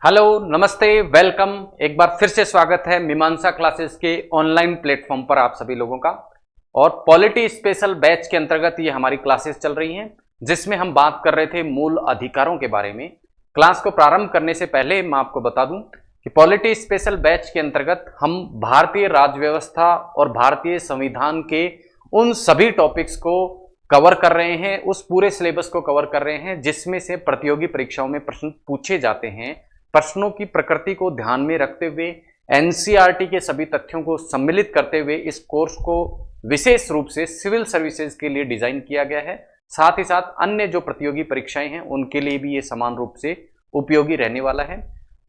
Hello, नमस्ते, welcome. एक बार फिर से स्वागत है मीमांसा क्लासेस के ऑनलाइन प्लेटफॉर्म पर आप सभी लोगों का। और पॉलिटी स्पेशल बैच के अंतर्गत ये हमारी क्लासेस चल रही हैं, जिसमें हम बात कर रहे थे मूल अधिकारों के बारे में। क्लास को प्रारंभ करने से पहले मैं आपको बता दूं कि पॉलिटी स्पेशल बैच के अंतर्गत हम भारतीय राज्य व्यवस्था और भारतीय संविधान के उन सभी टॉपिक्स को कवर कर रहे हैं, उस पूरे सिलेबस को कवर कर रहे हैं जिसमें से प्रतियोगी परीक्षाओं में प्रश्न पूछे जाते हैं। प्रश्नों की प्रकृति को ध्यान में रखते हुए एनसीईआरटी के सभी तथ्यों को सम्मिलित करते हुए इस कोर्स को विशेष रूप से सिविल सर्विसेज के लिए डिजाइन किया गया है। साथ ही साथ अन्य जो प्रतियोगी परीक्षाएं हैं उनके लिए भी ये समान रूप से उपयोगी रहने वाला है।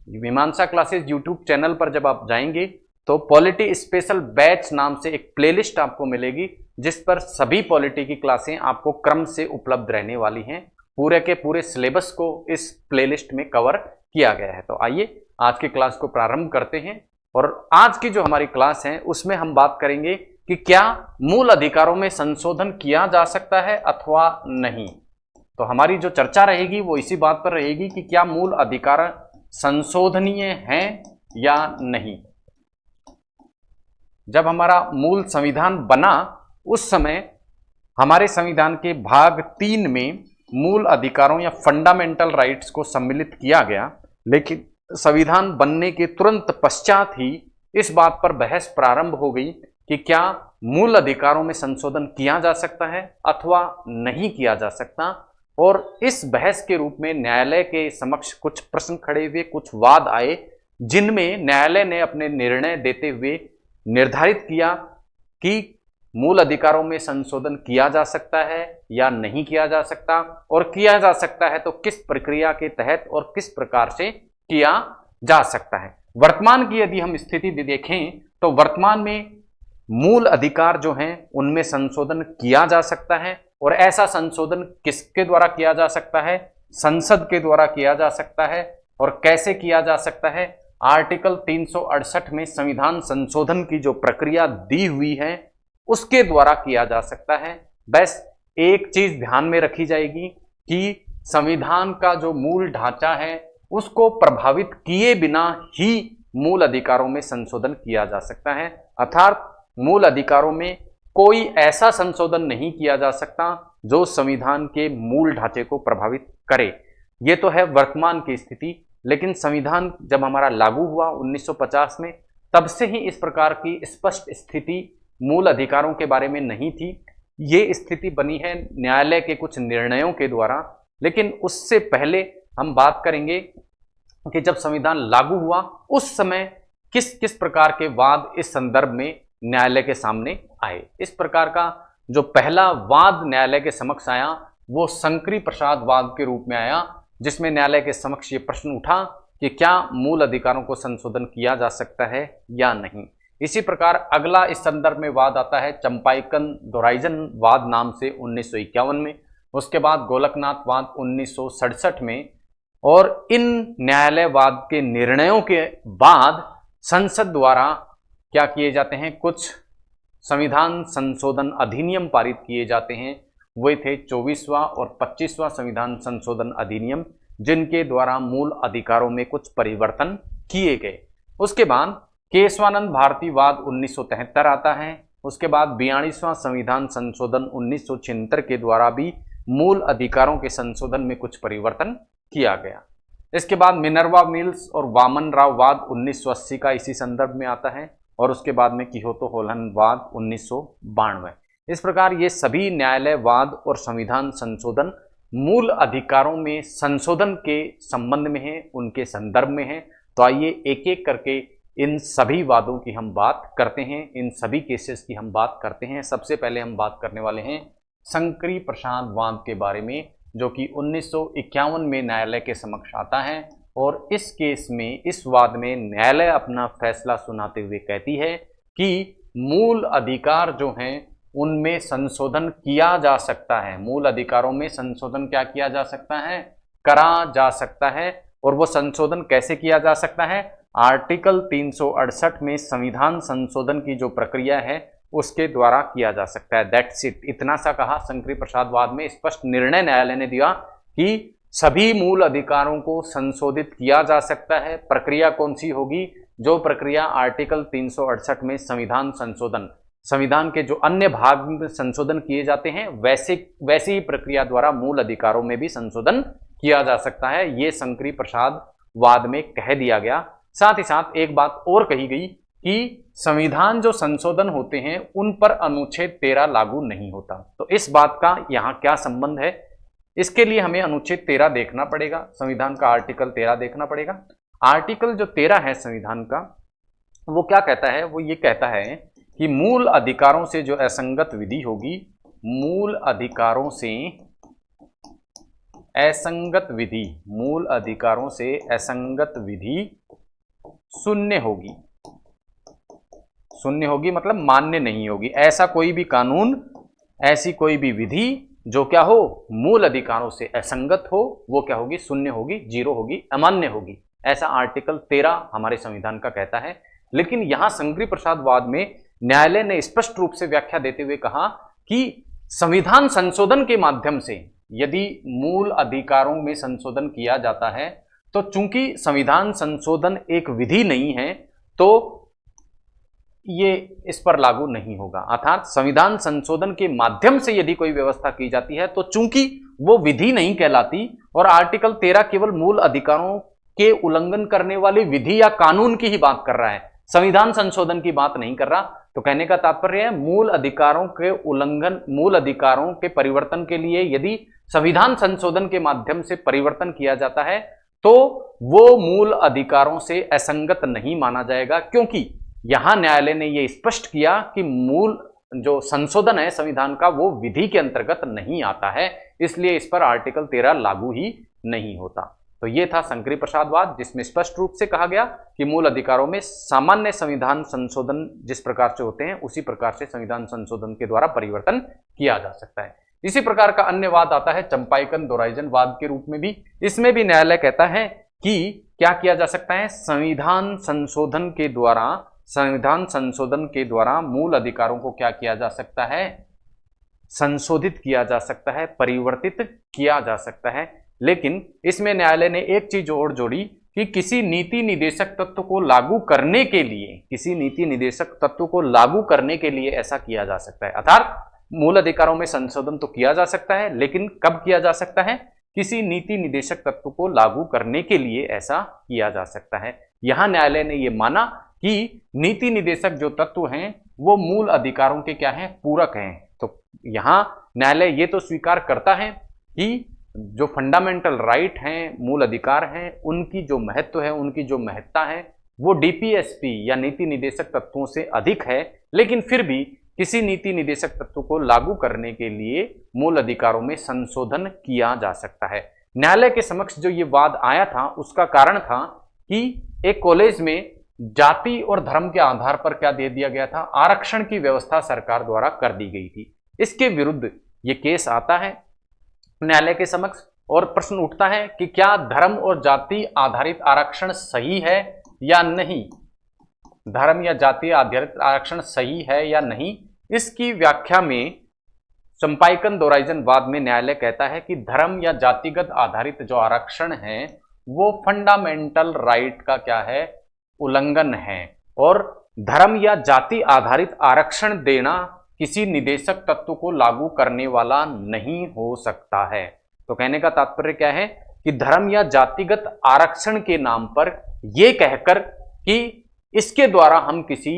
मीमांसा क्लासेस यूट्यूब चैनल पर जब आप जाएंगे तो पॉलिटी स्पेशल बैच नाम से एक प्लेलिस्ट आपको मिलेगी, जिस पर सभी पॉलिटी की क्लासें आपको क्रम से उपलब्ध रहने वाली हैं। पूरे के पूरे सिलेबस को इस प्लेलिस्ट में कवर किया गया है। तो आइए आज की क्लास को प्रारंभ करते हैं। और आज की जो हमारी क्लास है उसमें हम बात करेंगे कि क्या मूल अधिकारों में संशोधन किया जा सकता है अथवा नहीं। तो हमारी जो चर्चा रहेगी वो इसी बात पर रहेगी कि क्या मूल अधिकार संशोधनीय हैं या नहीं। जब हमारा मूल संविधान बना उस समय हमारे संविधान के भाग 3 में मूल अधिकारों या फंडामेंटल राइट्स को सम्मिलित किया गया, लेकिन संविधान बनने के तुरंत पश्चात ही इस बात पर बहस प्रारंभ हो गई कि क्या मूल अधिकारों में संशोधन किया जा सकता है अथवा नहीं किया जा सकता। और इस बहस के रूप में न्यायालय के समक्ष कुछ प्रश्न खड़े हुए, कुछ वाद आए, जिनमें न्यायालय ने अपने निर्णय देते हुए निर्धारित किया कि मूल अधिकारों में संशोधन किया जा सकता है या नहीं किया जा सकता, और किया जा सकता है तो किस प्रक्रिया के तहत और किस प्रकार से किया जा सकता है। वर्तमान की यदि हम स्थिति देखें तो वर्तमान में मूल अधिकार जो हैं उनमें संशोधन किया जा सकता है। और ऐसा संशोधन किसके द्वारा किया जा सकता है? संसद के द्वारा किया जा सकता है। और कैसे किया जा सकता है? आर्टिकल 368 में संविधान संशोधन की जो प्रक्रिया दी हुई है उसके द्वारा किया जा सकता है। बस एक चीज ध्यान में रखी जाएगी कि संविधान का जो मूल ढांचा है उसको प्रभावित किए बिना ही मूल अधिकारों में संशोधन किया जा सकता है। अर्थात मूल अधिकारों में कोई ऐसा संशोधन नहीं किया जा सकता जो संविधान के मूल ढांचे को प्रभावित करे। ये तो है वर्तमान की स्थिति। लेकिन संविधान जब हमारा लागू हुआ 1950 में, तब से ही इस प्रकार की स्पष्ट स्थिति मूल अधिकारों के बारे में नहीं थी। ये स्थिति बनी है न्यायालय के कुछ निर्णयों के द्वारा। लेकिन उससे पहले हम बात करेंगे कि जब संविधान लागू हुआ उस समय किस किस प्रकार के वाद इस संदर्भ में न्यायालय के सामने आए। इस प्रकार का जो पहला वाद न्यायालय के समक्ष आया वो शंकरी प्रसाद वाद के रूप में आया, जिसमें न्यायालय के समक्ष ये प्रश्न उठा कि क्या मूल अधिकारों को संशोधन किया जा सकता है या नहीं। इसी प्रकार अगला इस संदर्भ में वाद आता है चंपाइकन दोराइजन वाद नाम से 1951 में। उसके बाद गोलकनाथ वाद 1967 में। और इन न्यायालयवाद के निर्णयों के बाद संसद द्वारा क्या किए जाते हैं? कुछ संविधान संशोधन अधिनियम पारित किए जाते हैं। वे थे 24वां और 25वां संविधान संशोधन अधिनियम, जिनके द्वारा मूल अधिकारों में कुछ परिवर्तन किए गए। उसके बाद केशवानंद भारती वाद 1973 आता है। उसके बाद 42वां संविधान संशोधन 1976 के द्वारा भी मूल अधिकारों के संशोधन में कुछ परिवर्तन किया गया। इसके बाद मिनर्वा मिल्स और वामन राव वाद 1980 का इसी संदर्भ में आता है। और उसके बाद में किहोतो होलन वाद 1992। इस प्रकार ये सभी न्यायालयवाद और संविधान संशोधन मूल अधिकारों में संशोधन के संबंध में है, उनके संदर्भ में है। तो आइए एक एक करके इन सभी वादों की हम बात करते हैं, इन सभी केसेस की हम बात करते हैं। सबसे पहले हम बात करने वाले हैं शंकरी प्रसाद वाद के बारे में, जो कि 1951 में न्यायालय के समक्ष आता है। और इस केस में, इस वाद में न्यायालय अपना फैसला सुनाते हुए कहती है कि मूल अधिकार जो हैं उनमें संशोधन किया जा सकता है। मूल अधिकारों में संशोधन क्या किया जा सकता है? करा जा सकता है। और वो संशोधन कैसे किया जा सकता है? आर्टिकल 368 में संविधान संशोधन की जो प्रक्रिया है उसके द्वारा किया जा सकता है। That's it. इतना सा कहा शंकरी प्रसाद वाद में। स्पष्ट निर्णय न्यायालय ने दिया कि सभी मूल अधिकारों को संशोधित किया जा सकता है। प्रक्रिया कौन सी होगी? जो प्रक्रिया आर्टिकल 368 में संविधान के जो अन्य भाग में संशोधन किए जाते हैं वैसी ही प्रक्रिया द्वारा मूल अधिकारों में भी संशोधन किया जा सकता है। ये शंकरी प्रसाद वाद में कह दिया गया। साथ ही साथ एक बात और कही गई कि संविधान जो संशोधन होते हैं उन पर अनुच्छेद 13 लागू नहीं होता। तो इस बात का यहाँ क्या संबंध है? इसके लिए हमें अनुच्छेद 13 देखना पड़ेगा, संविधान का आर्टिकल 13 देखना पड़ेगा। आर्टिकल जो 13 है संविधान का, वो क्या कहता है? वो ये कहता है कि मूल अधिकारों से जो असंगत विधि होगी, मूल अधिकारों से असंगत विधि, मूल अधिकारों से असंगत विधि शून्य होगी। शून्य होगी मतलब मान्य नहीं होगी। ऐसा कोई भी कानून, ऐसी कोई भी विधि जो क्या हो, मूल अधिकारों से असंगत हो, वो क्या होगी? शून्य होगी, जीरो होगी, अमान्य होगी। ऐसा आर्टिकल 13 हमारे संविधान का कहता है। लेकिन यहां शंकरी प्रसाद वाद में न्यायालय ने स्पष्ट रूप से व्याख्या देते हुए कहा कि संविधान संशोधन के माध्यम से यदि मूल अधिकारों में संशोधन किया जाता है तो चूंकि संविधान संशोधन एक विधि नहीं है तो ये इस पर लागू नहीं होगा। अर्थात संविधान संशोधन के माध्यम से यदि कोई व्यवस्था की जाती है तो चूंकि वो विधि नहीं कहलाती और आर्टिकल 13 केवल मूल अधिकारों के उल्लंघन करने वाली विधि या कानून की ही बात कर रहा है, संविधान संशोधन की बात नहीं कर रहा। तो कहने का तात्पर्य है मूल अधिकारों के उल्लंघन, मूल अधिकारों के परिवर्तन के लिए यदि संविधान संशोधन के माध्यम से परिवर्तन किया जाता है तो वो मूल अधिकारों से असंगत नहीं माना जाएगा, क्योंकि यहां न्यायालय ने यह स्पष्ट किया कि मूल जो संशोधन है संविधान का वो विधि के अंतर्गत नहीं आता है, इसलिए इस पर आर्टिकल 13 लागू ही नहीं होता। तो ये था शंकरी प्रसाद वाद, जिसमें स्पष्ट रूप से कहा गया कि मूल अधिकारों में सामान्य संविधान संशोधन जिस प्रकार से होते हैं उसी प्रकार से संविधान संशोधन के द्वारा परिवर्तन किया जा सकता है। इसी प्रकार का अन्य वाद आता है चंपाइकन दोराइजन वाद के रूप में भी। इसमें भी न्यायालय कहता है कि क्या किया जा सकता है? संविधान संशोधन के द्वारा मूल अधिकारों को क्या किया जा सकता है? संशोधित किया जा सकता है, परिवर्तित किया जा सकता है। लेकिन इसमें न्यायालय ने एक चीज और जोड़ी कि किसी नीति निदेशक तत्व को लागू करने के लिए, किसी नीति निदेशक तत्व को लागू करने के लिए ऐसा किया जा सकता है। अर्थात मूल अधिकारों में संशोधन तो किया जा सकता है, लेकिन कब किया जा सकता है? किसी नीति निदेशक तत्व को लागू करने के लिए ऐसा किया जा सकता है। यहां न्यायालय ने यह माना कि नीति निदेशक जो तत्व हैं वो मूल अधिकारों के क्या हैं? पूरक हैं। तो यहां न्यायालय ये तो स्वीकार करता है कि जो फंडामेंटल राइट हैं, मूल अधिकार हैं, उनकी जो महत्व है, उनकी जो महत्ता है वो डीपीएसपी या नीति निदेशक तत्वों से अधिक है, लेकिन फिर भी किसी नीति निदेशक तत्व को लागू करने के लिए मूल अधिकारों में संशोधन किया जा सकता है। न्यायालय के समक्ष जो ये वाद आया था उसका कारण था कि एक कॉलेज में जाति और धर्म के आधार पर क्या दे दिया गया था? आरक्षण की व्यवस्था सरकार द्वारा कर दी गई थी। इसके विरुद्ध ये केस आता है न्यायालय के समक्ष और प्रश्न उठता है कि क्या धर्म और जाति आधारित आरक्षण सही है या नहीं? धर्म या जाति आधारित आरक्षण सही है या नहीं? इसकी व्याख्या में चंपाइकन दोराइजन वाद में न्यायालय कहता है कि धर्म या जातिगत आधारित जो आरक्षण है वो फंडामेंटल राइट का क्या है? उल्लंघन है, और धर्म या जाति आधारित आरक्षण देना किसी निदेशक तत्व को लागू करने वाला नहीं हो सकता है। तो कहने का तात्पर्य क्या है कि धर्म या जातिगत आरक्षण के नाम पर यह कहकर कि इसके द्वारा हम किसी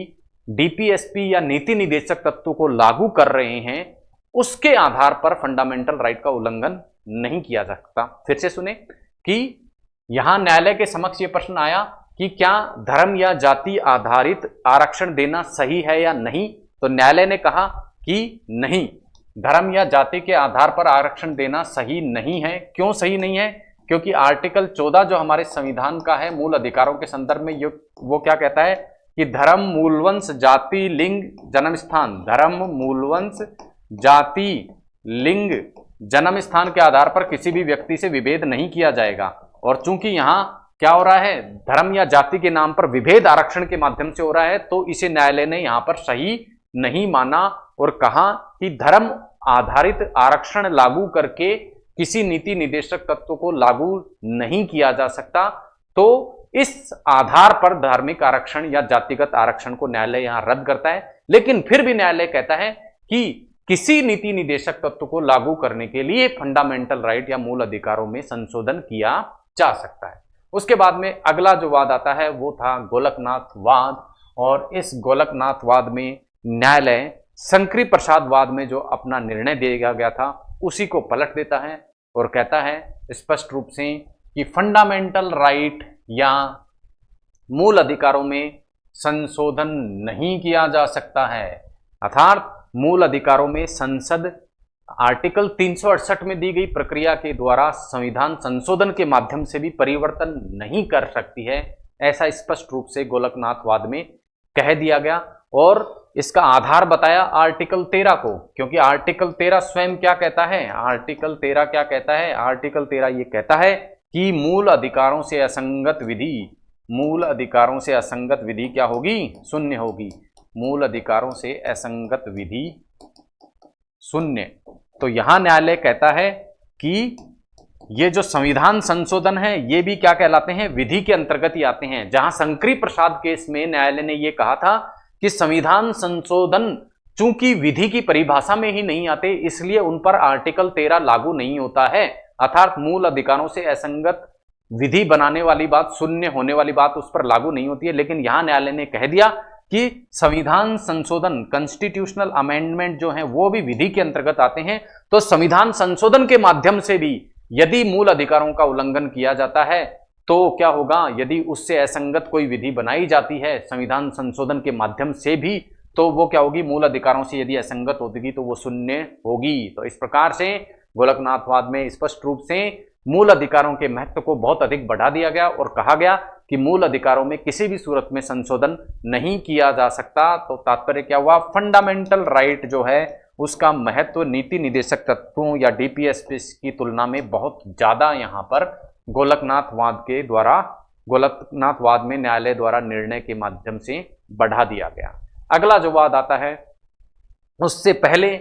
डीपीएसपी या नीति निदेशक तत्व को लागू कर रहे हैं, उसके आधार पर फंडामेंटल राइट का उल्लंघन नहीं किया जा सकता। फिर से सुने कि यहां न्यायालय के समक्ष यह प्रश्न आया कि क्या धर्म या जाति आधारित आरक्षण देना सही है या नहीं? तो न्यायालय ने कहा कि नहीं, धर्म या जाति के आधार पर आरक्षण देना सही नहीं है। क्यों सही नहीं है? क्योंकि आर्टिकल 14 जो हमारे संविधान का है मूल अधिकारों के संदर्भ में वो क्या कहता है कि धर्म, मूलवंश, जाति, लिंग, जन्म स्थान, धर्म, मूलवंश, जाति, लिंग, जन्म स्थान के आधार पर किसी भी व्यक्ति से विभेद नहीं किया जाएगा। और चूंकि यहाँ क्या हो रहा है, धर्म या जाति के नाम पर विभेद आरक्षण के माध्यम से हो रहा है, तो इसे न्यायालय ने यहाँ पर सही नहीं माना और कहा कि धर्म आधारित आरक्षण लागू करके किसी नीति निदेशक तत्व को लागू नहीं किया जा सकता। तो इस आधार पर धार्मिक आरक्षण या जातिगत आरक्षण को न्यायालय यहां रद्द करता है। लेकिन फिर भी न्यायालय कहता है कि किसी नीति निदेशक तत्व को लागू करने के लिए फंडामेंटल राइट या मूल अधिकारों में संशोधन किया जा सकता है। उसके बाद में अगला जो वाद आता है वो था गोलकनाथ वाद, और इस गोलकनाथ वाद में न्यायालय शंकरी प्रसाद वाद में जो अपना निर्णय दिया गया था उसी को पलट देता है और कहता है स्पष्ट रूप से कि फंडामेंटल राइट या मूल अधिकारों में संशोधन नहीं किया जा सकता है। अर्थात मूल अधिकारों में संसद आर्टिकल 368 में दी गई प्रक्रिया के द्वारा संविधान संशोधन के माध्यम से भी परिवर्तन नहीं कर सकती है, ऐसा स्पष्ट रूप से गोलकनाथ वाद में कह दिया गया। और इसका आधार बताया आर्टिकल 13 को, क्योंकि आर्टिकल 13 स्वयं क्या कहता है, आर्टिकल 13 क्या कहता है, आर्टिकल 13 ये कहता है कि मूल अधिकारों से असंगत विधि, मूल अधिकारों से असंगत विधि क्या होगी, शून्य होगी। मूल अधिकारों से असंगत विधि शून्य। तो यहां न्यायालय कहता है कि ये जो संविधान संशोधन है ये भी क्या कहलाते हैं, विधि के अंतर्गत ही आते हैं। जहां शंकरी प्रसाद केस में न्यायालय ने यह कहा था कि संविधान संशोधन चूंकि विधि की परिभाषा में ही नहीं आते, इसलिए उन पर आर्टिकल 13 लागू नहीं होता है। अर्थात मूल अधिकारों से असंगत विधि बनाने वाली बात, शून्य होने वाली बात उस पर लागू नहीं होती है। लेकिन यहां न्यायालय ने कह दिया कि संविधान संशोधन, कॉन्स्टिट्यूशनल अमेंडमेंट जो है वो भी विधि के अंतर्गत आते हैं। तो संविधान संशोधन के माध्यम से भी यदि मूल अधिकारों का उल्लंघन किया जाता है तो क्या होगा, यदि उससे असंगत कोई विधि बनाई जाती है संविधान संशोधन के माध्यम से भी, तो वो क्या होगी, मूल अधिकारों से यदि असंगत होगी तो वो शून्य होगी। तो इस प्रकार से गोलकनाथवाद में स्पष्ट रूप से मूल अधिकारों के महत्व को बहुत अधिक बढ़ा दिया गया और कहा गया कि मूल अधिकारों में किसी भी सूरत में संशोधन नहीं किया जा सकता। तो तात्पर्य क्या हुआ, फंडामेंटल राइट जो है उसका महत्व नीति निदेशक तत्वों या डीपीएसपी की तुलना में बहुत ज्यादा यहाँ पर गोलकनाथवाद के द्वारा, गोलकनाथवाद में न्यायालय द्वारा निर्णय के माध्यम से बढ़ा दिया गया। अगला जो वाद आता है उससे पहले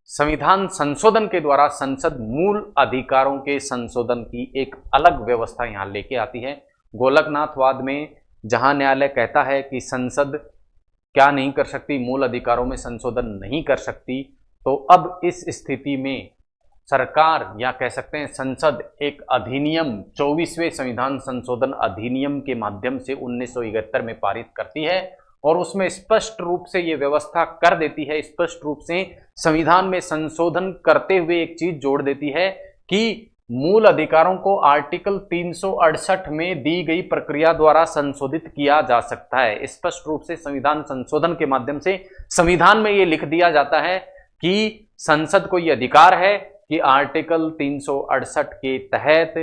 संविधान संशोधन के द्वारा संसद मूल अधिकारों के संशोधन की एक अलग व्यवस्था यहाँ लेके आती है। गोलकनाथवाद में जहां न्यायालय कहता है कि संसद क्या नहीं कर सकती, मूल अधिकारों में संशोधन नहीं कर सकती, तो अब इस स्थिति में सरकार या कह सकते हैं संसद एक अधिनियम 24वें संविधान संशोधन अधिनियम के माध्यम से 1971 में पारित करती है और उसमें स्पष्ट रूप से ये व्यवस्था कर देती है, स्पष्ट रूप से संविधान में संशोधन करते हुए एक चीज जोड़ देती है कि मूल अधिकारों को आर्टिकल 368 में दी गई प्रक्रिया द्वारा संशोधित किया जा सकता है। स्पष्ट रूप से संविधान संशोधन के माध्यम से संविधान में ये लिख दिया जाता है कि संसद को ये अधिकार है कि आर्टिकल 368 के तहत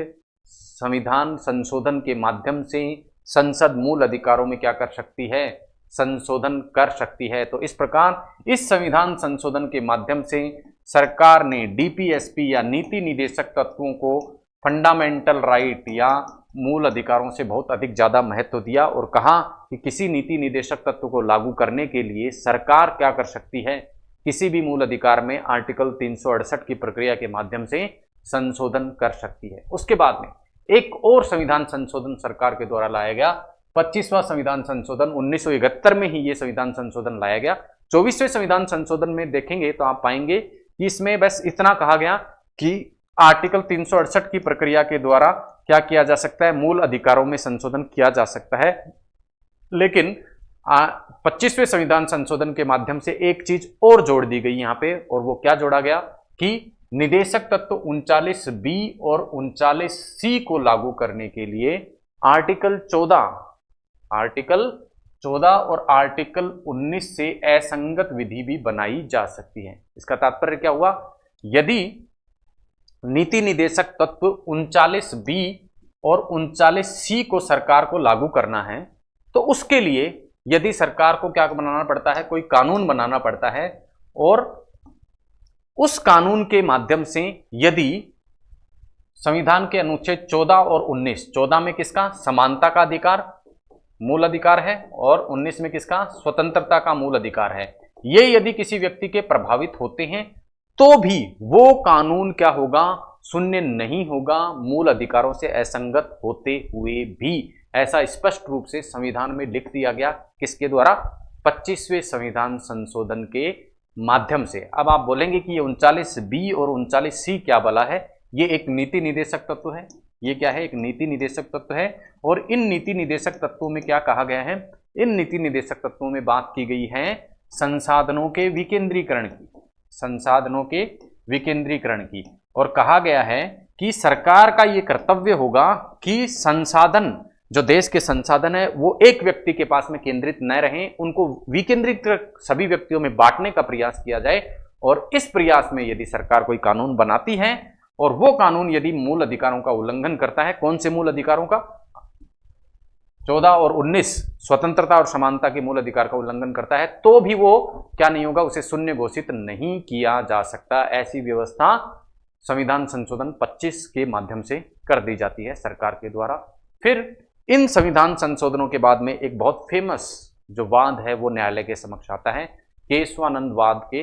संविधान संशोधन के माध्यम से संसद मूल अधिकारों में क्या कर सकती है, संशोधन कर सकती है। तो इस प्रकार इस संविधान संशोधन के माध्यम से सरकार ने डीपीएसपी या नीति निदेशक तत्वों को फंडामेंटल राइट या मूल अधिकारों से बहुत अधिक ज़्यादा महत्व दिया और कहा कि किसी नीति निदेशक तत्व को लागू करने के लिए सरकार क्या कर सकती है, किसी भी मूल अधिकार में आर्टिकल 368 की प्रक्रिया के माध्यम से संशोधन कर सकती है। उसके बाद में एक और संविधान संशोधन सरकार के द्वारा लाया गया, 25वां संविधान संशोधन। 1971 में ही ये संविधान संशोधन लाया गया। 24वें संविधान संशोधन में देखेंगे तो आप पाएंगे कि इसमें बस इतना कहा गया कि आर्टिकल 368 की प्रक्रिया के द्वारा क्या किया जा सकता है, मूल अधिकारों में संशोधन किया जा सकता है। लेकिन 25वें संविधान संशोधन के माध्यम से एक चीज और जोड़ दी गई यहाँ पे, और वो क्या जोड़ा गया कि निदेशक तत्व 39B और 39C को लागू करने के लिए आर्टिकल 14 और आर्टिकल 19 से असंगत विधि भी बनाई जा सकती है। इसका तात्पर्य क्या हुआ, यदि नीति निदेशक तत्व 39B और 39C को सरकार को लागू करना है तो उसके लिए यदि सरकार को क्या बनाना पड़ता है, कोई कानून बनाना पड़ता है, और उस कानून के माध्यम से यदि संविधान के अनुच्छेद 14 और 19, 14 में किसका, समानता का अधिकार मूल अधिकार है और 19 में किसका, स्वतंत्रता का मूल अधिकार है, ये यदि किसी व्यक्ति के प्रभावित होते हैं तो भी वो कानून क्या होगा, शून्य नहीं होगा मूल अधिकारों से असंगत होते हुए भी। ऐसा स्पष्ट रूप से संविधान में लिख दिया गया, किसके द्वारा? 25वें संविधान संशोधन के माध्यम से। अब आप बोलेंगे कि ये 39B और 39C क्या बला है? ये एक नीति निदेशक तत्व है। ये क्या है? एक नीति निदेशक तत्व है। और इन नीति निदेशक तत्वों में क्या कहा गया है? इन नीति निदेशक तत्वों में बात की गई है संसाधनों के विकेंद्रीकरण की, संसाधनों के विकेंद्रीकरण की। और कहा गया है कि सरकार का ये कर्तव्य होगा कि संसाधन, जो देश के संसाधन है, वो एक व्यक्ति के पास में केंद्रित न रहें, उनको विकेंद्रीकृत सभी व्यक्तियों में बांटने का प्रयास किया जाए। और इस प्रयास में यदि सरकार कोई कानून बनाती है और वो कानून यदि मूल अधिकारों का उल्लंघन करता है, कौन से मूल अधिकारों का? 14 और 19 स्वतंत्रता और समानता के मूल अधिकार का उल्लंघन करता है, तो भी वो क्या नहीं होगा? उसे शून्य घोषित नहीं किया जा सकता। ऐसी व्यवस्था संविधान संशोधन 25 के माध्यम से कर दी जाती है सरकार के द्वारा। फिर इन संविधान संशोधनों के बाद में एक बहुत फेमस जो वाद है वो न्यायालय के समक्ष आता है, केशवानंद वाद के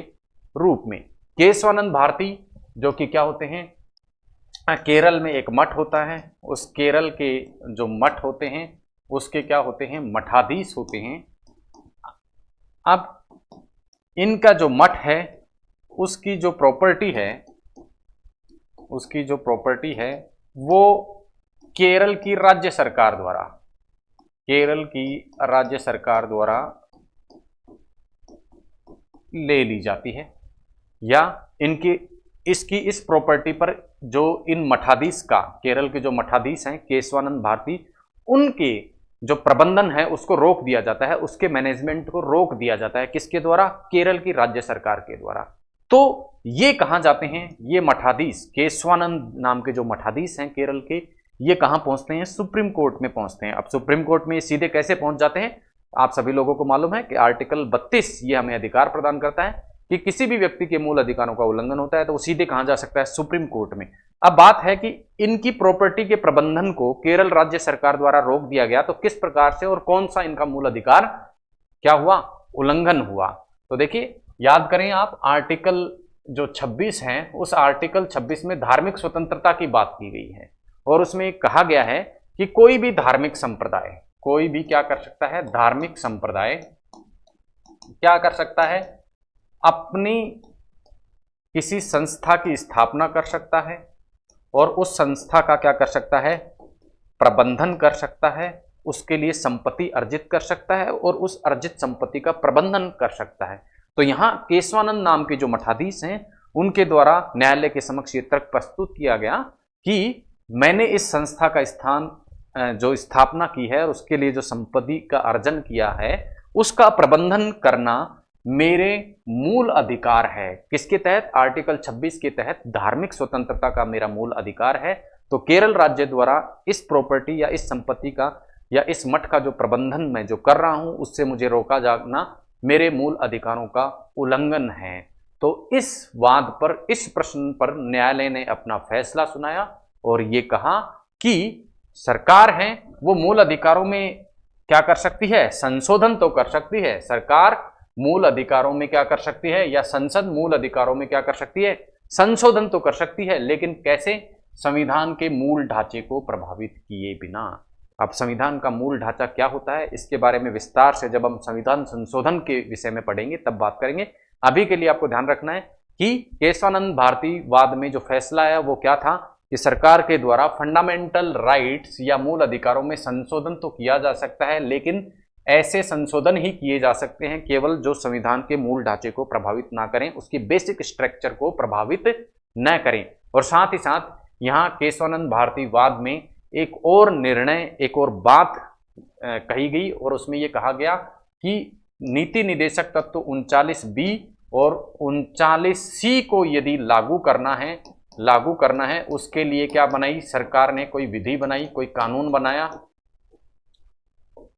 रूप में। केशवानंद भारती जो कि क्या होते हैं? केरल में एक मठ होता है, उस केरल के जो मठ होते हैं उसके क्या होते हैं? मठाधीश होते हैं। अब इनका जो मठ है उसकी जो प्रॉपर्टी है वो केरल की राज्य सरकार द्वारा ले ली जाती है, या इस प्रॉपर्टी पर जो इन मठाधीश का, केरल के जो मठाधीश हैं केशवानंद भारती, उनके जो प्रबंधन है उसको रोक दिया जाता है, उसके मैनेजमेंट को रोक दिया जाता है। किसके द्वारा? केरल की राज्य सरकार के द्वारा। तो ये कहां जाते हैं? ये मठाधीश, केशवानंद नाम के जो मठाधीश हैं केरल के, ये कहां पहुंचते हैं? सुप्रीम कोर्ट में पहुंचते हैं। अब सुप्रीम कोर्ट में ये सीधे कैसे पहुंच जाते हैं? आप सभी लोगों को मालूम है कि आर्टिकल 32 ये हमें अधिकार प्रदान करता है कि किसी भी व्यक्ति के मूल अधिकारों का उल्लंघन होता है तो वो सीधे कहां जा सकता है? सुप्रीम कोर्ट में। अब बात है कि इनकी प्रॉपर्टी के प्रबंधन को केरल राज्य सरकार द्वारा रोक दिया गया, तो किस प्रकार से और कौन सा इनका मूल अधिकार क्या हुआ? उल्लंघन हुआ। तो देखिए, याद करें आप, आर्टिकल जो 26 है, उस आर्टिकल 26 में धार्मिक स्वतंत्रता की बात की गई है और उसमें कहा गया है कि कोई भी धार्मिक संप्रदाय, कोई भी क्या कर सकता है? धार्मिक संप्रदाय क्या कर सकता है? अपनी किसी संस्था की स्थापना कर सकता है और उस संस्था का क्या कर सकता है? प्रबंधन कर सकता है, उसके लिए संपत्ति अर्जित कर सकता है और उस अर्जित संपत्ति का प्रबंधन कर सकता है। तो यहां केशवानंद नाम के जो मठाधीश हैं उनके द्वारा न्यायालय के समक्ष ये तर्क प्रस्तुत किया गया कि मैंने इस संस्था का जो स्थापना की है और उसके लिए जो संपत्ति का अर्जन किया है उसका प्रबंधन करना मेरे मूल अधिकार है। किसके तहत? आर्टिकल 26 के तहत धार्मिक स्वतंत्रता का मेरा मूल अधिकार है। तो केरल राज्य द्वारा इस प्रॉपर्टी या इस संपत्ति का या इस मठ का जो प्रबंधन मैं जो कर रहा हूं उससे मुझे रोका जाना मेरे मूल अधिकारों का उल्लंघन है। तो इस वाद पर, इस प्रश्न पर न्यायालय ने अपना फैसला सुनाया और ये कहा कि सरकार है वो मूल अधिकारों में क्या कर सकती है? संशोधन तो कर सकती है। सरकार मूल अधिकारों में क्या कर सकती है, या संसद मूल अधिकारों में क्या कर सकती है? संशोधन तो कर सकती है, लेकिन कैसे? संविधान के मूल ढांचे को प्रभावित किए बिना। अब संविधान का मूल ढांचा क्या होता है इसके बारे में विस्तार से जब हम संविधान संशोधन के विषय में पढ़ेंगे तब बात करेंगे। अभी के लिए आपको ध्यान रखना है कि केशवानंद भारती वाद में जो फैसला आया वो क्या था कि सरकार के द्वारा फंडामेंटल राइट्स या मूल अधिकारों में संशोधन तो किया जा सकता है, लेकिन ऐसे संशोधन ही किए जा सकते हैं केवल जो संविधान के मूल ढांचे को प्रभावित ना करें, उसकी बेसिक स्ट्रक्चर को प्रभावित न करें। और साथ ही साथ यहाँ केशवानंद भारती वाद में एक और निर्णय, एक और बात कही गई और उसमें यह कहा गया कि नीति निदेशक तत्व 39B और 39C को यदि लागू करना है उसके लिए क्या बनाई सरकार ने? कोई विधि बनाई, कोई कानून बनाया।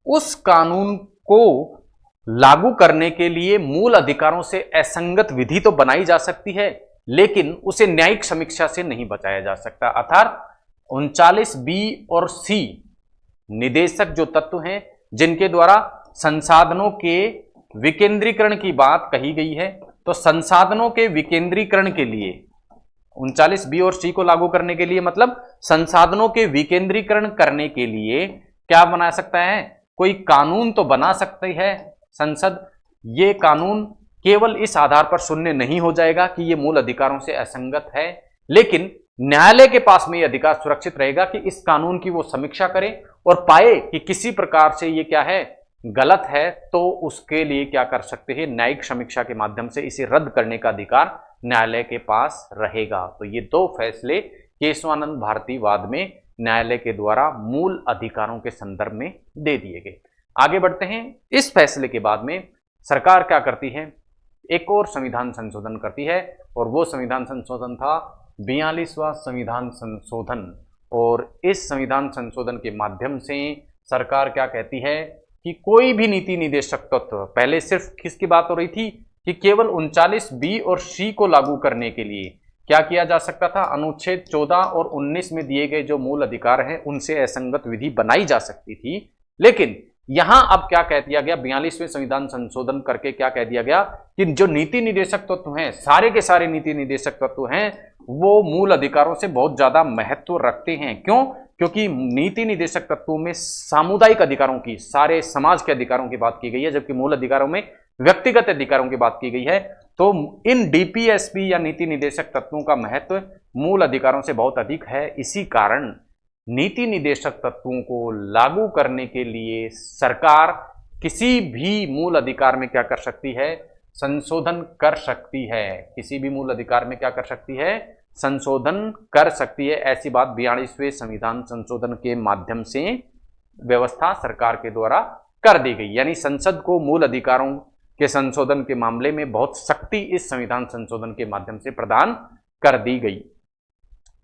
उस कानून को लागू करने के लिए मूल अधिकारों से असंगत विधि तो बनाई जा सकती है, लेकिन उसे न्यायिक समीक्षा से नहीं बचाया जा सकता। अर्थात 39B और C निदेशक जो तत्व हैं जिनके द्वारा संसाधनों के विकेंद्रीकरण की बात कही गई है, तो संसाधनों के विकेंद्रीकरण के लिए 39B और C को लागू करने के लिए मतलब संसाधनों के विकेंद्रीकरण करने के लिए क्या बना सकता है, कोई कानून तो बना सकती है संसद। ये कानून केवल इस आधार पर शून्य नहीं हो जाएगा कि ये मूल अधिकारों से असंगत है, लेकिन न्यायालय के पास में यह अधिकार सुरक्षित रहेगा कि इस कानून की वो समीक्षा करे और पाए कि किसी प्रकार से ये क्या है, गलत है, तो उसके लिए क्या कर सकते हैं, न्यायिक समीक्षा के माध्यम से इसे रद्द करने का अधिकार न्यायालय के पास रहेगा। तो ये दो फैसले केशवानंद भारती वाद में न्यायालय के द्वारा मूल अधिकारों के संदर्भ में दे दिए गए। आगे बढ़ते हैं। इस फैसले के बाद में सरकार क्या करती है, एक और संविधान संशोधन करती है, और वो संविधान संशोधन था 42वां संविधान संशोधन। और इस संविधान संशोधन के माध्यम से सरकार क्या कहती है कि कोई भी नीति निदेशक तत्व, पहले सिर्फ किसकी बात हो रही थी कि केवल 39B और C को लागू करने के लिए क्या किया जा सकता था, अनुच्छेद 14 और 19 में दिए गए जो मूल अधिकार हैं उनसे असंगत विधि बनाई जा सकती थी। लेकिन यहां अब क्या कह दिया गया, 42वें संविधान संशोधन करके क्या कह दिया गया कि जो नीति निदेशक तत्व हैं, सारे के सारे नीति निदेशक तत्व हैं, वो मूल अधिकारों से बहुत ज्यादा महत्व रखते हैं। क्यों? क्योंकि नीति निदेशक तत्वों में सामुदायिक अधिकारों की, सारे समाज के अधिकारों की बात की गई है, जबकि मूल अधिकारों में व्यक्तिगत अधिकारों की बात की गई है। तो इन डीपीएसपी या नीति निदेशक तत्वों का महत्व मूल अधिकारों से बहुत अधिक है। इसी कारण नीति निदेशक तत्वों को लागू करने के लिए सरकार किसी भी मूल अधिकार में क्या कर सकती है, संशोधन कर सकती है। किसी भी मूल अधिकार में क्या कर सकती है, संशोधन कर सकती है। ऐसी बात 42वें संविधान संशोधन के माध्यम से व्यवस्था सरकार के द्वारा कर दी गई। यानी संसद को मूल अधिकारों के संशोधन के मामले में बहुत शक्ति इस संविधान संशोधन के माध्यम से प्रदान कर दी गई।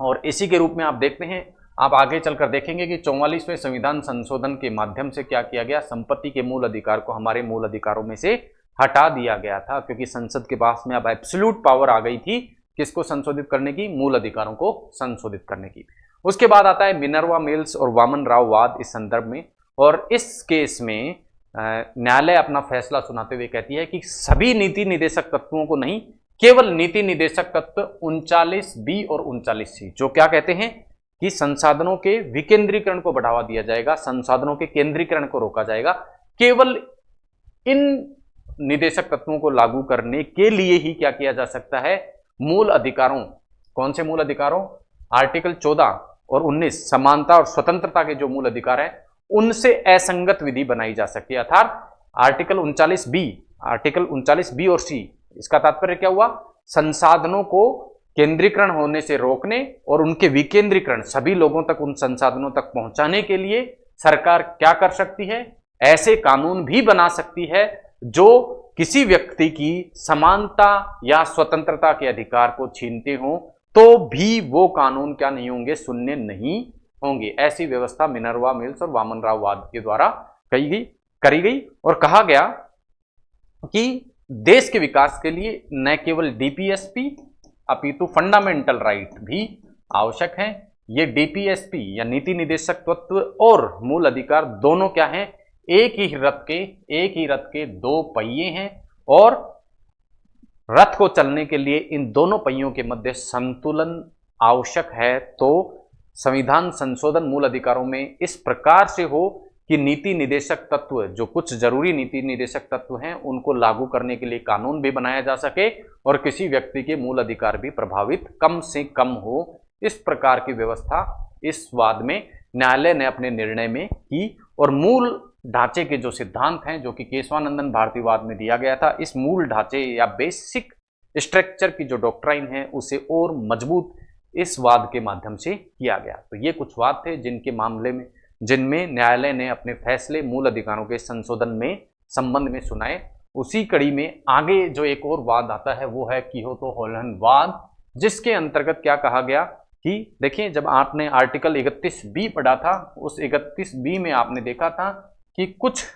और इसी के रूप में आप देखते हैं, आप आगे चलकर देखेंगे कि 44वें संविधान संशोधन के माध्यम से क्या किया गया, संपत्ति के मूल अधिकार को हमारे मूल अधिकारों में से हटा दिया गया था, क्योंकि संसद के पास में अब एब्सोल्यूट पावर आ गई थी किसको संशोधित करने की, मूल अधिकारों को संशोधित करने की। उसके बाद आता है मिनर्वा मिल्स और वामन राव वाद इस संदर्भ में। और इस केस में न्यायालय अपना फैसला सुनाते हुए कहती है कि सभी नीति निदेशक तत्वों को नहीं, केवल नीति निदेशक तत्व 39B और 39C, जो क्या कहते हैं कि संसाधनों के विकेंद्रीकरण को बढ़ावा दिया जाएगा, संसाधनों के केंद्रीकरण को रोका जाएगा, केवल इन निदेशक तत्वों को लागू करने के लिए ही क्या किया जा सकता है, मूल अधिकारों, कौन से मूल अधिकारों, आर्टिकल 14 और 19 समानता और स्वतंत्रता के जो मूल अधिकार है उनसे असंगत विधि बनाई जा सकती है। अर्थात आर्टिकल 39B और C, इसका तात्पर्य क्या हुआ, संसाधनों को केंद्रीकरण होने से रोकने और उनके विकेंद्रीकरण, सभी लोगों तक उन संसाधनों तक पहुंचाने के लिए सरकार क्या कर सकती है, ऐसे कानून भी बना सकती है जो किसी व्यक्ति की समानता या स्वतंत्रता के अधिकार को छीनते हों, तो भी वो कानून क्या नहीं होंगे, शून्य नहीं होंगे। ऐसी व्यवस्था मिनर्वा मिल्स और वामन राव वाद के द्वारा करी गई और कहा गया कि देश के विकास के लिए न केवल डीपीएसपी अपितु फंडामेंटल राइट भी आवश्यक हैं। ये डीपीएसपी या नीति निदेशक तत्व और मूल अधिकार दोनों क्या हैं, एक ही रथ के दो पहिए हैं, और रथ को चलने के लिए इन दोनों पहियों के मध्य संतुलन आवश्यक है। तो संविधान संशोधन मूल अधिकारों में इस प्रकार से हो कि नीति निदेशक तत्व, जो कुछ जरूरी नीति निदेशक तत्व हैं, उनको लागू करने के लिए कानून भी बनाया जा सके और किसी व्यक्ति के मूल अधिकार भी प्रभावित कम से कम हो। इस प्रकार की व्यवस्था इस वाद में न्यायालय ने अपने निर्णय में की। और मूल ढांचे के जो सिद्धांत हैं, जो कि केशवानंदन भारती वाद में दिया गया था, इस मूल ढांचे या बेसिक स्ट्रक्चर की जो डॉक्ट्राइन है उसे और मजबूत इस वाद के माध्यम से किया गया। तो ये कुछ वाद थे जिनमें न्यायालय ने अपने फैसले मूल अधिकारों के संशोधन में संबंध में सुनाए। उसी कड़ी में आगे जो एक और वाद आता है वो है कियोतो होलन वाद, जिसके अंतर्गत क्या कहा गया कि देखिए, जब आपने आर्टिकल 31B पढ़ा था, उस 31B में आपने देखा था कि कुछ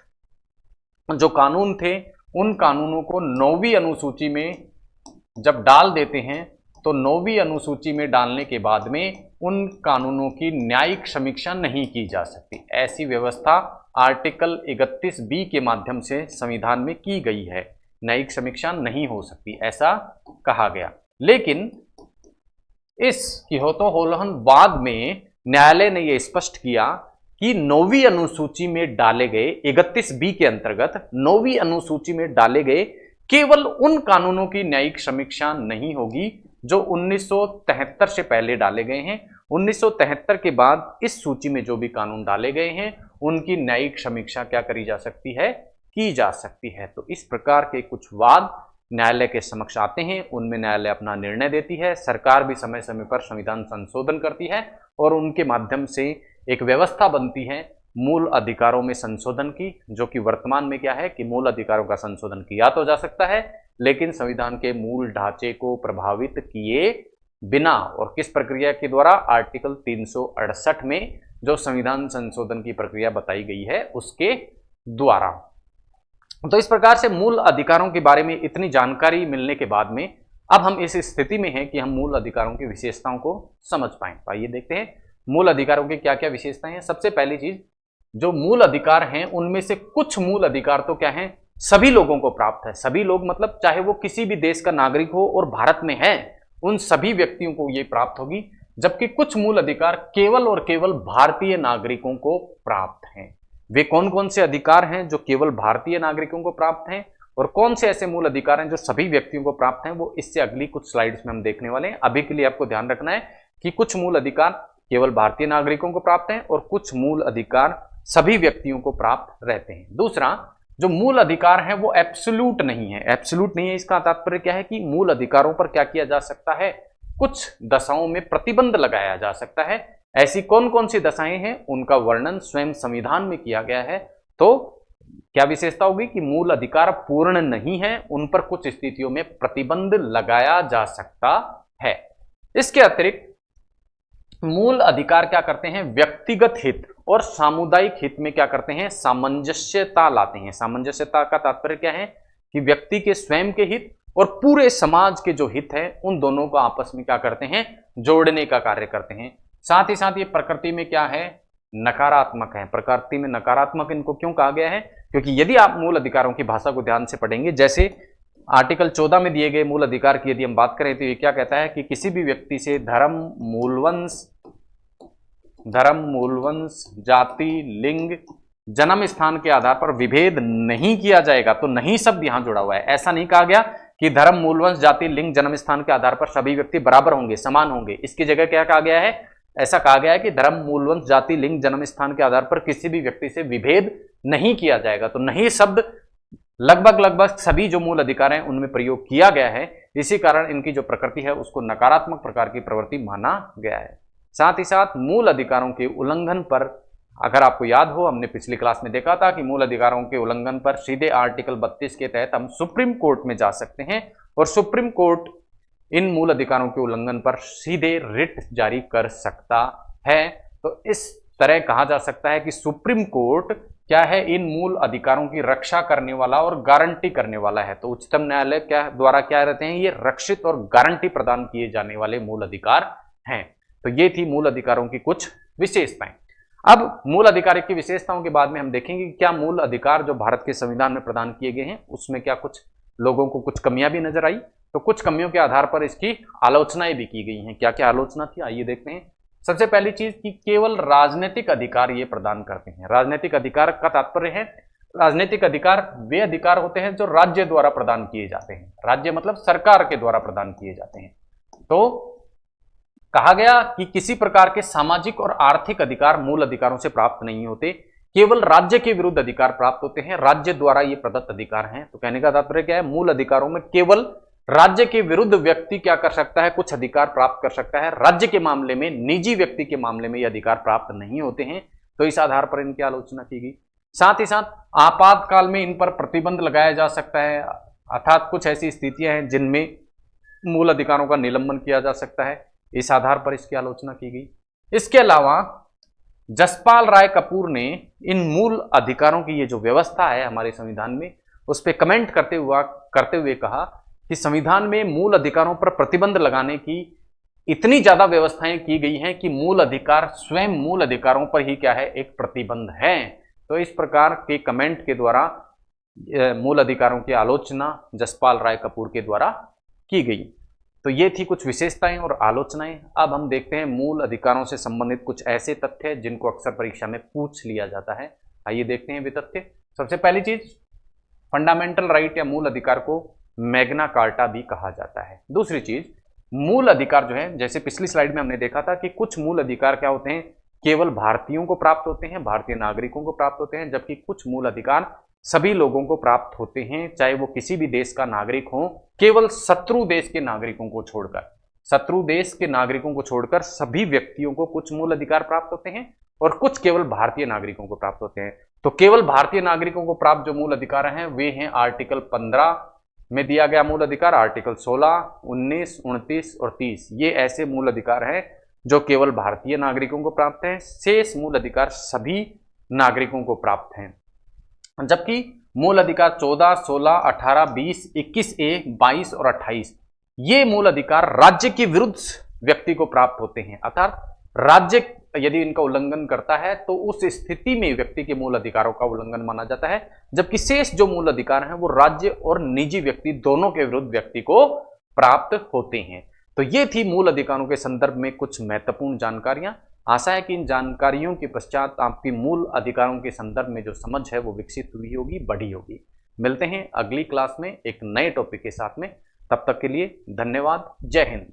जो कानून थे उन कानूनों को 9वीं अनुसूची में जब डाल देते हैं, तो 9वीं अनुसूची में डालने के बाद में उन कानूनों की न्यायिक समीक्षा नहीं की जा सकती। ऐसी व्यवस्था आर्टिकल 31B के माध्यम से संविधान में की गई है, न्यायिक समीक्षा नहीं हो सकती, ऐसा कहा गया। लेकिन इस कियोतो होलोहन वाद में न्यायालय ने यह स्पष्ट किया कि 9वीं अनुसूची में डाले गए 31B के अंतर्गत 9वीं अनुसूची में डाले गए केवल उन कानूनों की न्यायिक समीक्षा नहीं होगी जो 1973 से पहले डाले गए हैं। 1973 के बाद इस सूची में जो भी कानून डाले गए हैं उनकी न्यायिक समीक्षा क्या करी जा सकती है, की जा सकती है। तो इस प्रकार के कुछ वाद न्यायालय के समक्ष आते हैं, उनमें न्यायालय अपना निर्णय देती है। सरकार भी समय समय पर संविधान संशोधन करती है और उनके माध्यम से एक व्यवस्था बनती है मूल अधिकारों में संशोधन की, जो कि वर्तमान में क्या है कि मूल अधिकारों का संशोधन किया तो जा सकता है लेकिन संविधान के मूल ढांचे को प्रभावित किए बिना, और किस प्रक्रिया के द्वारा, आर्टिकल 368 में जो संविधान संशोधन की प्रक्रिया बताई गई है उसके द्वारा। तो इस प्रकार से मूल अधिकारों के बारे में इतनी जानकारी मिलने के बाद में अब हम इस स्थिति में हैं कि हम मूल अधिकारों की विशेषताओं को समझ पाएं। तो आइए देखते हैं मूल अधिकारों की क्या क्या विशेषताएं हैं। सबसे पहली चीज, जो मूल अधिकार हैं उनमें से कुछ मूल अधिकार तो क्या हैं, सभी लोगों को प्राप्त है। सभी लोग मतलब चाहे वो किसी भी देश का नागरिक हो और भारत में है, उन सभी व्यक्तियों को ये प्राप्त होगी। जबकि कुछ मूल अधिकार केवल और केवल भारतीय नागरिकों को प्राप्त हैं। वे कौन कौन से अधिकार हैं जो केवल भारतीय नागरिकों को प्राप्त हैं और कौन से ऐसे मूल अधिकार हैं जो सभी व्यक्तियों को प्राप्त हैं, वो इससे अगली कुछ स्लाइड्स में हम देखने वाले हैं। अभी के लिए आपको ध्यान रखना है कि कुछ मूल अधिकार केवल भारतीय नागरिकों को प्राप्त हैं और कुछ मूल अधिकार सभी व्यक्तियों को प्राप्त रहते हैं। दूसरा, जो मूल अधिकार है वो एब्सोल्यूट नहीं है। एब्सोल्यूट नहीं है, इसका तात्पर्य क्या है कि मूल अधिकारों पर क्या किया जा सकता है, कुछ दशाओं में प्रतिबंध लगाया जा सकता है। ऐसी कौन कौन सी दशाएं हैं उनका वर्णन स्वयं संविधान में किया गया है। तो क्या विशेषता होगी कि मूल अधिकार पूर्ण नहीं है, उन पर कुछ स्थितियों में प्रतिबंध लगाया जा सकता है। इसके अतिरिक्त मूल अधिकार क्या करते हैं, व्यक्तिगत हित और सामुदायिक हित में क्या करते हैं, सामंजस्यता लाते हैं। सामंजस्यता का तात्पर्य क्या है कि व्यक्ति के स्वयं के हित और पूरे समाज के जो हित है उन दोनों को आपस में क्या करते हैं, जोड़ने का कार्य करते हैं। साथ ही साथ ये प्रकृति में क्या है, नकारात्मक है। प्रकृति में नकारात्मक इनको क्यों कहा गया है, क्योंकि यदि आप मूल अधिकारों की भाषा को ध्यान से पढ़ेंगे, जैसे आर्टिकल 14 में दिए गए मूल अधिकार की यदि हम बात करें तो ये क्या कहता है कि किसी भी व्यक्ति से धर्म, मूलवंश, जाति, लिंग, जन्म स्थान के आधार पर विभेद नहीं किया जाएगा। तो नहीं शब्द यहां जुड़ा हुआ है। ऐसा नहीं कहा गया कि धर्म, मूलवंश, जाति, लिंग, जन्म स्थान के आधार पर सभी व्यक्ति बराबर होंगे, समान होंगे। इसकी जगह क्या कहा गया है, ऐसा कहा गया है कि धर्म, मूलवंश, जाति, लिंग, जन्म स्थान के आधार पर किसी भी व्यक्ति से विभेद नहीं किया जाएगा। तो नहीं शब्द लगभग सभी जो मूल अधिकार हैं उनमें प्रयोग किया गया है। इसी कारण इनकी जो प्रकृति है उसको नकारात्मक प्रकार की प्रवृत्ति माना गया है। साथ ही साथ मूल अधिकारों के उल्लंघन पर, अगर आपको याद हो, हमने पिछली क्लास में देखा था कि मूल अधिकारों के उल्लंघन पर सीधे आर्टिकल 32 के तहत हम सुप्रीम कोर्ट में जा सकते हैं और सुप्रीम कोर्ट इन मूल अधिकारों के उल्लंघन पर सीधे रिट जारी कर सकता है। तो इस तरह कहा जा सकता है कि सुप्रीम कोर्ट क्या है, इन मूल अधिकारों की रक्षा करने वाला और गारंटी करने वाला है। तो उच्चतम न्यायालय द्वारा क्या रहते हैं, ये रक्षित और गारंटी प्रदान किए जाने वाले मूल अधिकार हैं। तो ये थी मूल अधिकारों की कुछ विशेषताएं। अब मूल अधिकार की विशेषताओं के बाद में हम देखेंगे कि क्या मूल अधिकार जो भारत के संविधान में प्रदान किए गए हैं उसमें क्या कुछ लोगों को कुछ कमियां भी नजर आई। तो कुछ कमियों के आधार पर इसकी आलोचनाएं भी की गई हैं। क्या क्या आलोचना थी, आइए देखते हैं। सबसे पहली चीज कि केवल राजनीतिक अधिकार ये प्रदान करते हैं। राजनीतिक अधिकार का तात्पर्य है, राजनीतिक अधिकार वे अधिकार होते हैं जो राज्य द्वारा प्रदान किए जाते हैं। राज्य मतलब सरकार के द्वारा प्रदान किए जाते हैं। तो कहा गया कि किसी प्रकार के सामाजिक और आर्थिक अधिकार मूल अधिकारों से प्राप्त नहीं होते, केवल राज्य के विरुद्ध अधिकार प्राप्त होते हैं, राज्य द्वारा ये प्रदत्त अधिकार हैं। तो कहने का तात्पर्य क्या है, मूल अधिकारों में केवल राज्य के विरुद्ध व्यक्ति क्या कर सकता है, कुछ अधिकार प्राप्त कर सकता है। राज्य के मामले में, निजी व्यक्ति के मामले में ये अधिकार प्राप्त नहीं होते हैं। तो इस आधार पर इनकी आलोचना की गई। साथ ही साथ आपातकाल में इन पर प्रतिबंध लगाया जा सकता है, अर्थात कुछ ऐसी स्थितियां हैं जिनमें मूल अधिकारों का निलंबन किया जा सकता है। इस आधार पर इसकी आलोचना की गई। इसके अलावा जसपाल राय कपूर ने इन मूल अधिकारों की ये जो व्यवस्था है हमारे संविधान में, उस पर कमेंट करते हुए कहा कि संविधान में मूल अधिकारों पर प्रतिबंध लगाने की इतनी ज्यादा व्यवस्थाएं की गई हैं कि मूल अधिकार स्वयं मूल अधिकारों पर ही क्या है, एक प्रतिबंध है। तो इस प्रकार के कमेंट के द्वारा मूल अधिकारों की आलोचना जसपाल राय कपूर के द्वारा की गई। तो ये थी कुछ विशेषताएं और आलोचनाएं। अब हम देखते हैं मूल अधिकारों से संबंधित कुछ ऐसे तथ्य जिनको अक्सर परीक्षा में पूछ लिया जाता है। आइए देखते हैं वे तथ्य। सबसे पहली चीज, फंडामेंटल राइट या मूल अधिकार को मैग्ना कार्टा भी कहा जाता है। दूसरी चीज, मूल अधिकार जो है, जैसे पिछली स्लाइड में हमने देखा था कि कुछ मूल अधिकार क्या होते हैं, केवल भारतीयों को प्राप्त होते हैं, भारतीय नागरिकों को प्राप्त होते हैं, जबकि कुछ मूल अधिकार सभी लोगों को प्राप्त होते हैं, चाहे वो किसी भी देश का नागरिक हो, केवल शत्रु देश के नागरिकों को छोड़कर। शत्रु देश के नागरिकों को छोड़कर सभी व्यक्तियों को कुछ मूल अधिकार प्राप्त होते हैं और कुछ केवल भारतीय नागरिकों को प्राप्त होते हैं। तो केवल भारतीय नागरिकों को प्राप्त जो मूल अधिकार हैं वे हैं आर्टिकल 15 में दिया गया मूल अधिकार, आर्टिकल 16, 19, 29 और 30। ये ऐसे मूल अधिकार हैं जो केवल भारतीय नागरिकों को प्राप्त हैं। शेष मूल अधिकार सभी नागरिकों को प्राप्त हैं। जबकि मूल अधिकार 14, 16, 18, 20, 21A, 22 और 28 ये मूल अधिकार राज्य के विरुद्ध व्यक्ति को प्राप्त होते हैं। अर्थात राज्य यदि इनका उल्लंघन करता है तो उस स्थिति में व्यक्ति के मूल अधिकारों का उल्लंघन माना जाता है, जबकि शेष जो मूल अधिकार हैं वो राज्य और निजी व्यक्ति दोनों के विरुद्ध व्यक्ति को प्राप्त होते हैं। तो ये थी मूल अधिकारों के संदर्भ में कुछ महत्वपूर्ण जानकारियां। आशा है कि इन जानकारियों के पश्चात आपकी मूल अधिकारों के संदर्भ में जो समझ है वो विकसित हुई होगी, बढ़ी होगी। मिलते हैं अगली क्लास में एक नए टॉपिक के साथ में। तब तक के लिए धन्यवाद। जय हिंद।